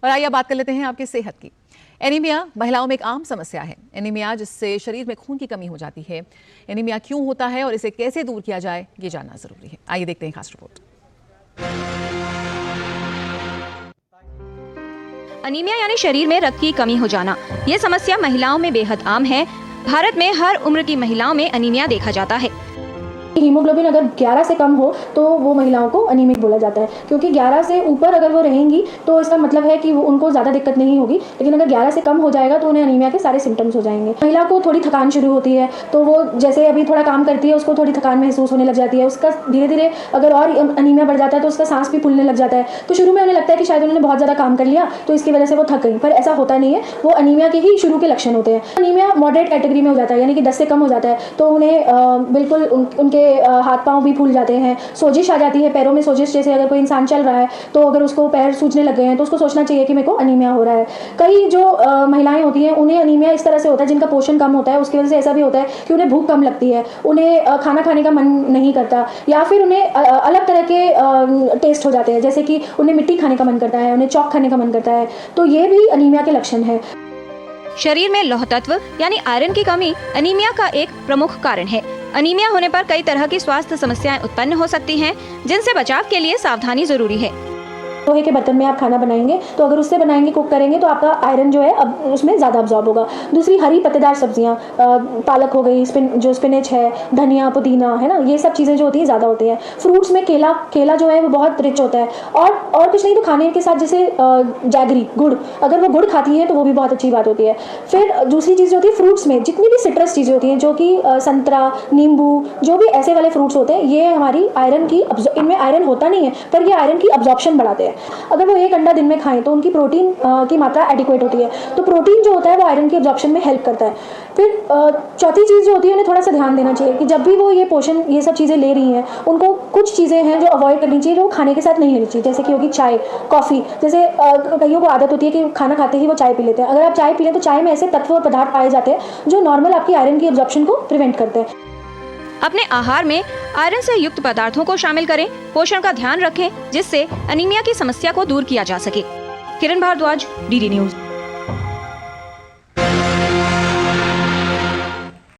और आइए बात कर लेते हैं आपकी सेहत की। एनीमिया महिलाओं में एक आम समस्या है। एनीमिया जिससे शरीर में खून की कमी हो जाती है। एनीमिया क्यों होता है और इसे कैसे दूर किया जाए, ये जानना जरूरी है। आइए देखते हैं खास रिपोर्ट। अनीमिया यानी शरीर में रक्त की कमी हो जाना। ये समस्या महिलाओं में बेहद आम है। भारत में हर उम्र की महिलाओं में अनीमिया देखा जाता है। हीमोग्लोबिन अगर 11 से कम हो तो वो महिलाओं को अनीमिक बोला जाता है, क्योंकि 11 से ऊपर अगर वो रहेंगी तो इसका मतलब है कि वो उनको ज़्यादा दिक्कत नहीं होगी, लेकिन अगर 11 से कम हो जाएगा तो उन्हें अनीमिया के सारे सिम्टम्स हो जाएंगे। महिला को थोड़ी थकान शुरू होती है, तो वो जैसे अभी थोड़ा काम करती है उसको थोड़ी थकान महसूस होने लग जाती है। उसका धीरे धीरे अगर और अनीमिया बढ़ जाता है तो उसका सांस भी फूलने लग जाता है। तो शुरू में उन्हें लगता है कि शायद उन्होंने बहुत ज़्यादा काम कर लिया तो इसकी वजह से वो थक गई, पर ऐसा होता नहीं है। वो अनीमिया के ही शुरू के लक्षण होते हैं। अनीमिया मॉडरेट कैटेगरी में हो जाता है, यानी कि 10 से कम हो जाता है तो उन्हें बिल्कुल उनके हाथ पाँव भी फूल जाते हैं, सोजिश आ जाती है पैरों में सोजिश। जैसे अगर कोई इंसान चल रहा है तो अगर उसको पैर सूजने लग गए हैं तो उसको सोचना चाहिए कि मेरे को अनीमिया हो रहा है। कई जो महिलाएं होती हैं उन्हें अनीमिया इस तरह से होता है जिनका पोषण कम होता है, उसकी वजह से ऐसा भी होता है कि उन्हें भूख कम लगती है, उन्हें खाना खाने का मन नहीं करता, या फिर उन्हें अलग तरह के टेस्ट हो जाते हैं, जैसे कि उन्हें मिट्टी खाने का मन करता है, उन्हें चौक खाने का मन करता है। तो ये भी अनीमिया के लक्षण है। शरीर में लौह तत्व यानी आयरन की कमी अनीमिया का एक प्रमुख कारण है। अनीमिया होने पर कई तरह की स्वास्थ्य समस्याएं उत्पन्न हो सकती हैं, जिनसे बचाव के लिए सावधानी जरूरी है। लोहे के बर्तन में आप खाना बनाएंगे तो अगर उससे बनाएंगे, कुक करेंगे तो आपका आयरन जो है अब उसमें ज़्यादा अब्जॉर्ब होगा। दूसरी, हरी पत्तेदार सब्जियां, पालक हो गई, जो स्पिनच है, धनिया, पुदीना है ना, ये सब चीज़ें जो होती हैं ज़्यादा होती हैं। फ्रूट्स में केला जो है वो बहुत रिच होता है। और कुछ नहीं तो खाने के साथ जैसे जैगरी, गुड़, अगर वो गुड़ खाती है तो वो भी बहुत अच्छी बात होती है। फिर दूसरी चीज़ जो होती है फ्रूट्स में जितनी भी सिट्रस चीज़ें होती हैं, जो कि संतरा, नींबू, जो भी ऐसे वाले फ्रूट्स होते हैं, ये हमारी आयरन की, इनमें आयरन होता नहीं है पर ये आयरन की अब्जॉर्प्शन बढ़ाते हैं। अगर वो एक अंडा दिन में खाएं तो उनकी प्रोटीन की मात्रा एडिक्वेट होती है, तो प्रोटीन जो होता है वो आयरन की अब्जॉर्प्शन में हेल्प करता है। फिर चौथी चीज़ जो होती है, उन्हें थोड़ा सा ध्यान देना चाहिए कि जब भी वो ये पोषण, ये सब चीज़ें ले रही हैं, उनको कुछ चीज़ें हैं जो अवॉइड करनी चाहिए, जो खाने के साथ नहीं लेनी चाहिए, जैसे कि होगी चाय, कॉफ़ी। जैसे कईयों को आदत होती है कि खाना खाते ही वो चाय पी लेते हैं। अगर आप चाय पी लें तो चाय में ऐसे तत्व और पदार्थ पाए जाते हैं जो नॉर्मल आपकी आयरन की अब्जॉर्प्शन को प्रिवेंट करते हैं। अपने आहार में आयरन से युक्त पदार्थों को शामिल करें। पोषण का ध्यान रखें जिससे अनीमिया की समस्या को दूर किया जा सके। किरण भारद्वाज, डीडी न्यूज।